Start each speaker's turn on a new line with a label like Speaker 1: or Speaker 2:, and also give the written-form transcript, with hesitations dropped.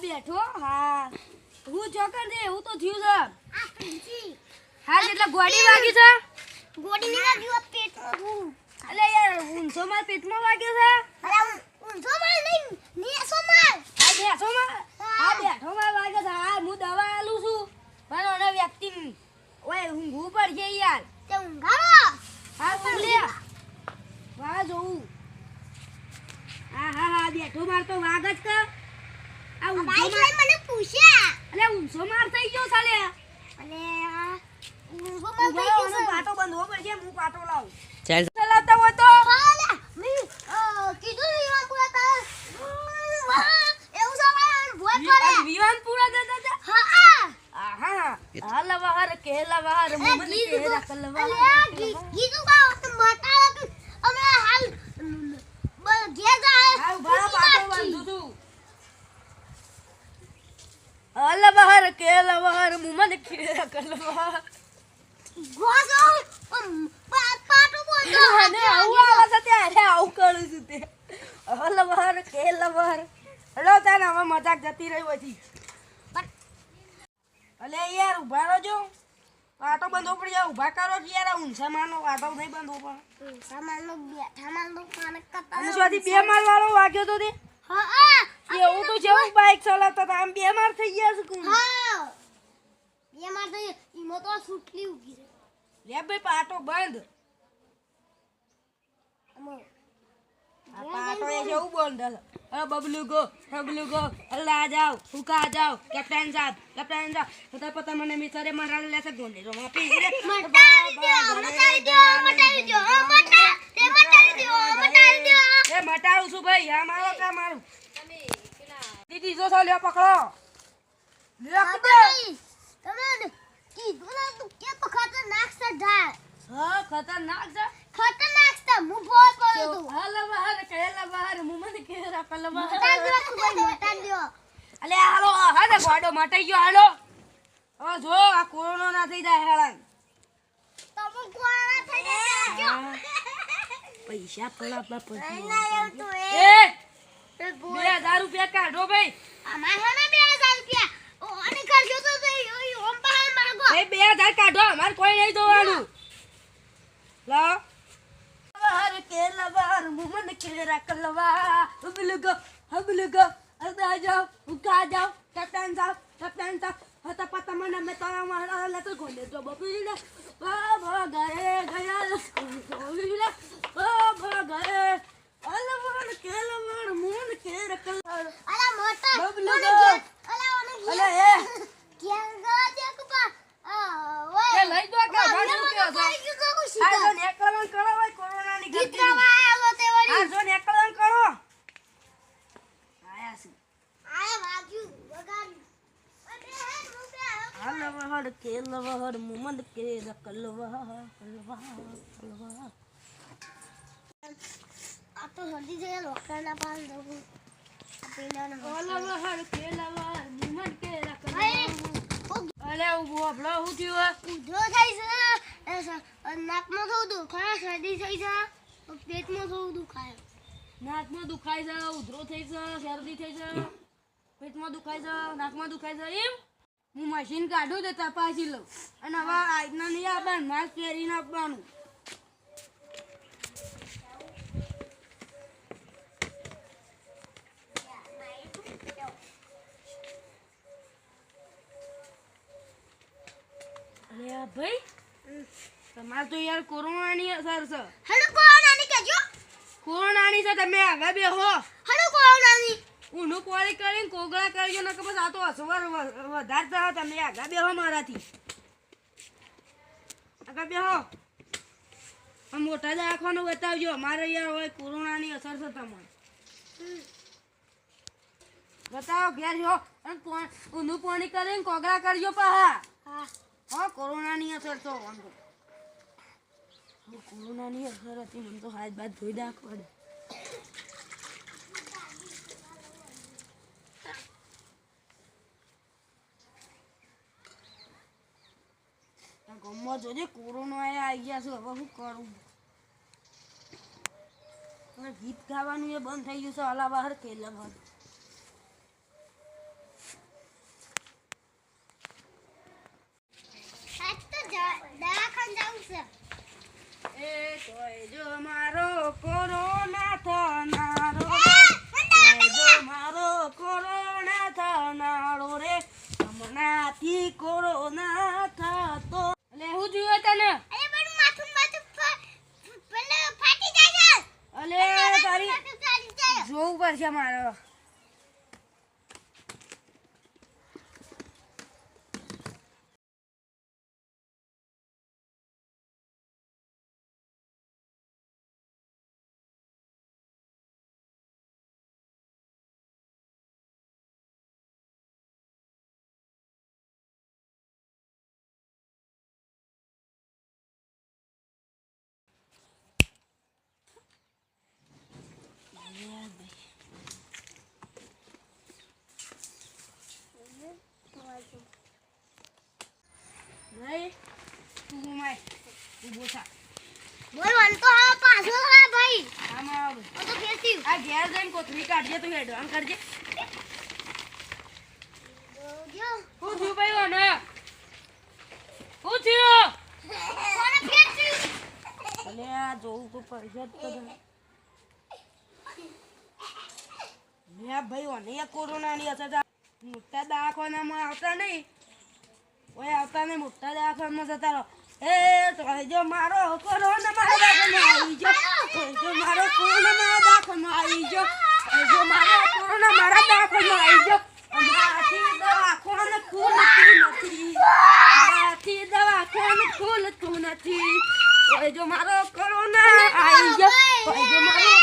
Speaker 1: બેઠો હા હું ચોકર દે હું તો થયું છે આ પ્રિન્સી હા એટલે ગોડી વાગી છે ગોડી ને વાગ્યું પેટમાં અલે યાર ઊંધો માર પેટમાં વાગ્યો છે અરે ઊંધો માર નહીં નેસો માર આ બેઠો માર વાગ્યો છે હા હું દવા આલું છું પણ ઓને વ્યક્તિ ઓય ઊંઘું પડશે યાર તે ઊંઘાડો હા ઊંઘ લે વાહ જોઉં હા બેઠો માર તો વાગ જ કે આ ઊંધો મને પૂછ્યા અલે ઊંધો માર થઈ ગયો સાલે અલે ઊંધો માર થઈ ગયો પાટો બંધ હો પડશે હું પાટો લાવું ચાલ ચલાવતા હોય તો હાલે મી કીધું વિવાનપુરા તા એવું સવાલ ભોય કરે વિવાનપુરા જતા હા હાલા બહાર કેલા બહાર મને કેરા કલવા અલે કીધું કા તો મટાળા કે અમે હાલ ઘેર જાય હા બડા પાટો બાંધું છું હાલા બહાર કેલા બહાર મને કેરા કલવા ગોસો પાટો બોલતો અને આવું આવે છે ત્યારે આવું કરું છું તે હાલા બહાર કેલા બહાર હલો તાને હવે મજાક જતી રહી પછી અલે યાર ઉભા રહેજો પાટો બંધો પડી જાય ઉભા કરો યાર ઊંચા મારનો પાટો નહીં બંધો પણ ઊંચા મારનો બેઠા મારનો કાને કતા અને સ્વાદી બે માર વાળો વાગ્યો તો તે હા એવું તો જેવું બાઈક ચલાવતા હતા આમ બે માર થઈ ગયા છે કોણ હા બે માર થઈ ઈમો તો સુટલી ઉગી રે ભાઈ પાટો બંધ આ પાટો એ જેવું બંધ અરે બબલુ ગો અલ્લા જાઓ હુકા જાઓ કેપ્ટન સાહેબ પતા પતા મને મિસરે મારા લેસે ગોંડે રો માપી મટાડી દો એ મટાડું છું ભાઈ આ મારો કા મારું દીદી જો સાલ્યો પકડો લેક દે તમે કીધું ના તું કે તો ખતરનાક છે ઢાળ હા ખતરનાક છે હું બોલ કરું તું હાલા બહાર કેલા બહાર મને કેરા કલવા મટાડી દો અલે હાલો હાડે ગોડો મટાઈ ગયો હાલો ઓ જો આ કોરોના ના થઈ જાય હેળન તમે કોરોના થઈ જાય પૈસા પડા પછી ના એવું તો એ 2000 રૂપિયા કાઢો ભાઈ અમાર હે ને 2000 રૂપિયા ઓ અને કરજો તો ઓમ પહાડ માંગો એ 2000 કાઢો અમાર કોઈ નહીં જોવાનું લા બહાર કેલા બહાર મને કેરા કલવા હબલુગો અદા જાઓ ઉકા જાઓ કેપ્ટન સાહેબ હતા પતા મને મે તારા મારા લે તો ગોલે તો બપીલે બાબા ગયે ગયા ગોલે બાબા ગયે અલા બહાર કેલા બહાર મને કેરા કલવા અલા મોટા બબલુગો અલા એ કેમ ગા દેખપા ઓય લઈ દો કે ભાડું કે આ જો નેકલન કરો ભાઈ કોરોના ની ગીત ગાવા આવ્યો તે વળી આ જો નેકલન કરો આયા છે આયા વાગ્યું વગાડ્યું હાલ વહડ કેલ વહડ મુમંદ કે કલવા આ તો હલ્દી જઈ લોકરના પાસ દઉં આપેના હાલ વહડ કેલ વહડ મુમંદ કે કલવા અલે બોબલો હું થયું ઉધરો થઈ છે નાકમાં થોડું દુખાય શરદી થઈ છે પેટમાં થોડું દુખાય નાકમાં દુખાય છે ઉધરો થઈ છે શરદી થઈ છે પેટમાં દુખાય છે નાકમાં દુખાય છે એમ હું મશીન કાઢું તો તપાસી લઉં અને હવે આજના નહીં આપવાનું માસ્ક પહેરીને આપવાનું ભાઈ તમારે તો યાર કોરોનાની અસર છે હેલો કોરોનાની કહેજો કોરોનાની છે તમે આગળ બેહો હેલો કોરોનાની ઊનું કોળી કરીને કોગળા કરજો ન કે બસ આ તો અસવર વધારતા તમે આગળ બેહો મારાથી આગળ બેહો આ મોટા દવાખાનું બતાવજો અમારે યાર હોય કોરોનાની અસર છે તમારે બતાવો ઘેર જો અને ઊનું પાણી કરીને કોગળા કરજો પાહા હા કોરોનાની અસર તો વાંધો કોરોનાની અસર હતી મને તો હાથ બાદ ધોઈ નાખવા ગમવા જોજે કોરોના આવી ગયા છે હવે શું કરું ગીત ગાવાનું એ બંધ થઈ ગયું છે અલા બહાર કેલા બહાર એ તોય જો મારો કોરોના થનારો તોય જો મારો કોરોના થનારો રે હમણાંથી કોરોના થતો એટલે હું જોયો તને અલે તારી જોવું પડશે મારો નહીં તું ઘુમાય ઊભો થા આમાં આવ આ ઘેર જઈને કોથળી કાઢજે તું હેડવાન કરજે હું થયું ભાઈ ઓને હું થયું અલે આ જોવું તો પડશે જ તો લે ભાઈ ઓને કોરોનાની અસર મોટા દવાખાનામાં આવતા નહીં ઓય આવતા નહીં મોટા દવાખાનામાં જતા રહો એ તો જો મારો કોરોના મારા દાખલમાં આવી જો જો મારો કોરોના મારા દાખલમાં આવી જો જો મારો કોરોના મારા દાખલમાં આવી જો અમારાથી દવાખાને ખુલતું નથી અમારાથી દવાખાને ખુલતું નથી ઓય જો મારો કોરોના આવી જો ઓય જો મારો